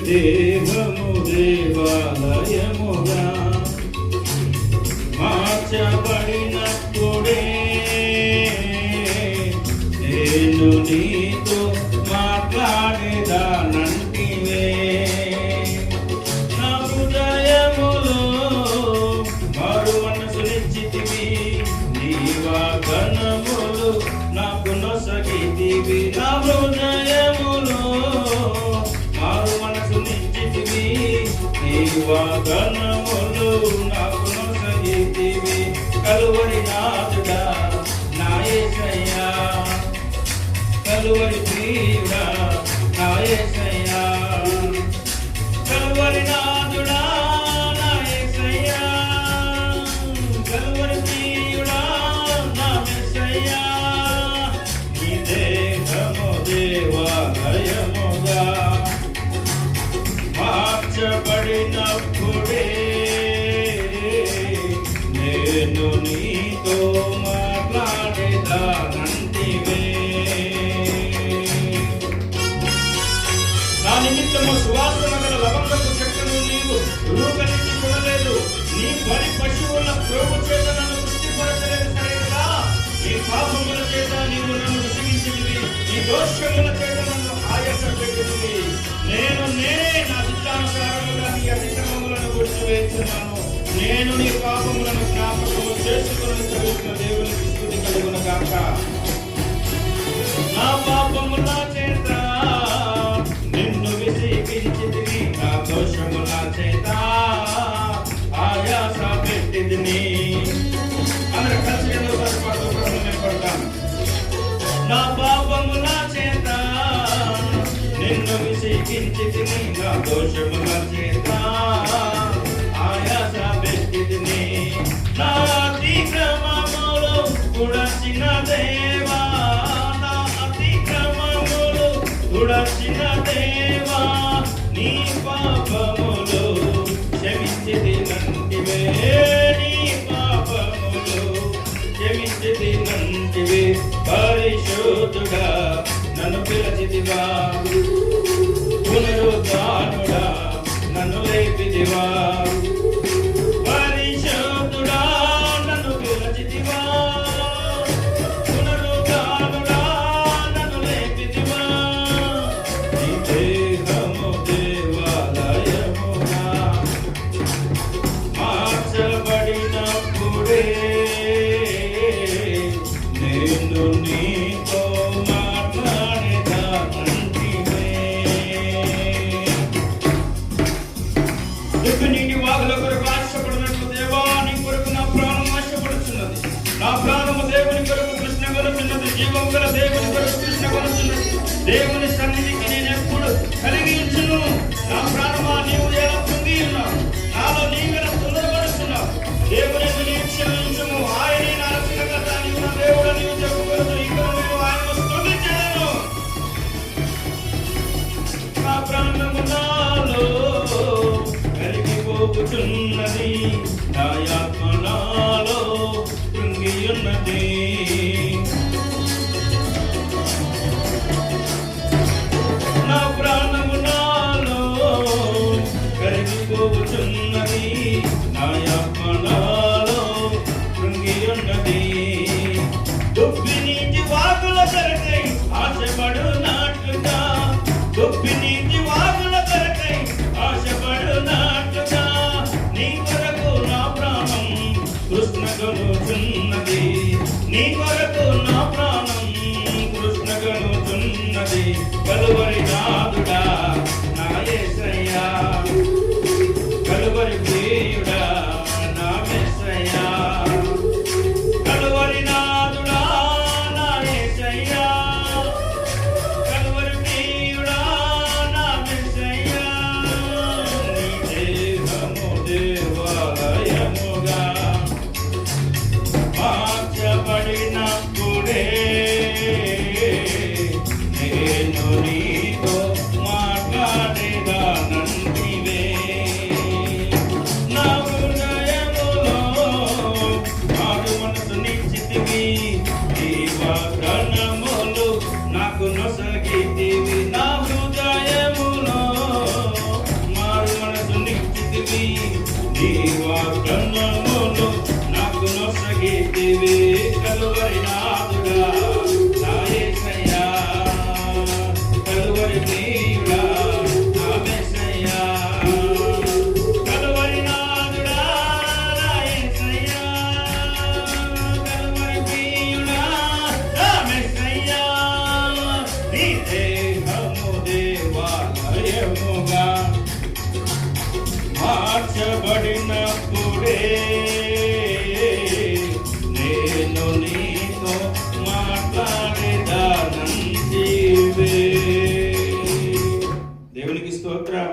దేహము దేవాలయముగా మార్చబడినప్పుడే నేను నీతో మాట్లాడేదానంటివే. నా హృదయములో మారు మనసునిచ్చితివి, నీ వాగ్దానములు నాకు నొసగితివి. నా హృదయములో మారు మనసునిచ్చితివి, నీ వాగ్దానములు నాకు నొసగితివి. కలువరి నాథుడా నా యేసయ్యా, కలువరి ప్రియుడా నా యేసయ్యా, కలువరి నాథుడా నా యేసయ్యా, కలువరి ప్రియుడా నా యేసయ్యా. నీ దేహము దేవాలయముగా మార్చబడినప్పుడే నేను నీతో మాట్లాడేదానంటివే. నా నిమిత్తము సువాసన గల లవంగపు చెట్టును నీవు రూపలించి చూడలేదు, నీ బలి పశువుల ప్రోగు చేత నన్ను తృప్తిపరచలేదు సరేనా. నీ పాపముల చేత నీవు నన్ను విసిగించితివి, నీ దోషముల చేత నన్ను ఆయాసపెట్టితివి. నేనే నా చిత్తానుసారముగా నీ అతిక్రమములను విడిచివేస్తున్నాను. నేను నీ పాపములను జ్ఞాపకము చేసుకుని చదువుతున్న దేవునికి స్తుతి కలుగును గాక. నా పాపముల చేత నిన్ను విసిగించితివి, నా దోషముల చేత ఆయాస పెట్టితిని. అందరూ కలిసి పాటు ప్రభువుని పడతాను. నా పాపముల చేత నిన్ను విసిగించితిని, నా దోషముల చేత ఆయాస పెట్టితిని. నా అతిక్రమములు గుడచిన దేవా, నా అతిక్రమములు గుడచిన దేవా, నీ పాపములు క్షమించితినంటివే, నీ పాపములు క్షమించితినంటివే. పరిశుద్ధుడా నన్ను పిలచితివా, పునరుద్ధానుడా నన్ను లేపితివా. పరిశుద్ధుడా నన్ను పిలచితివా, పునరుద్ధానుడా నన్ను లేపితివా. నీ దేహము దేవాలయముగా మార్చబడినప్పుడే నేను నీతో మాట్లాడేదానంటివే. నీటి వాగుల కొరకు ఆశపడినట్లు దేవా, నీ కొరకు నా ప్రాణం ఆశపడుతున్నది. నా ప్రాణము దేవుని కొరకు కృష్ణ కొనుచున్నది, జీవం గల దేవుని కొరకు కృష్ణ కొనుచున్నది. దేవుని సన్నిధికి నేను ఎప్పుడు కలిగించును. నా ప్రాణమా నీవు ఎలా పొంగి ఉన్నావు, నాలో నీవెలా తొందరపడుతున్నావు. దేవుని క్షమించుము, ఆయన నా రక్షణకర్త, నీవు నా దేవుడు నీవు చెప్పుకొనుచు. ఇంకా నేను ఆయన స్తుతించెదను. నా ప్రాణము నాలో కరిగిపోతున్నది, నా ఆత్మ నాలో కృంగి ఉన్నది. నా ప్రాణము నాలో కరిగిపోతున్నది, నా ఆత్మ నాలో కృంగి ఉన్నది. దుప్పి నీటి వాగుల కొరకై ఆశపడునట్లుగా, దుప్పి నీటి వాగుల కొరకై ఆశపడునట్లుగా, నీ కొరకు నా ప్రాణం కృష్ణగనుచున్నది, నీ కొరకు నా ప్రాణం కృష్ణగనుచున్నది. కలువరి నాథుడా నా యేసయ్యా, కలువరి ప్రియుడా నా యేసయ్యా, కలువరి నాథుడా నా యేసయ్యా, కలువరి ప్రియుడా నా యేసయ్యా. నీ దేహము దేవాలయముగా మార్చబడినప్పుడే నేను నీతో స్తోత్రం.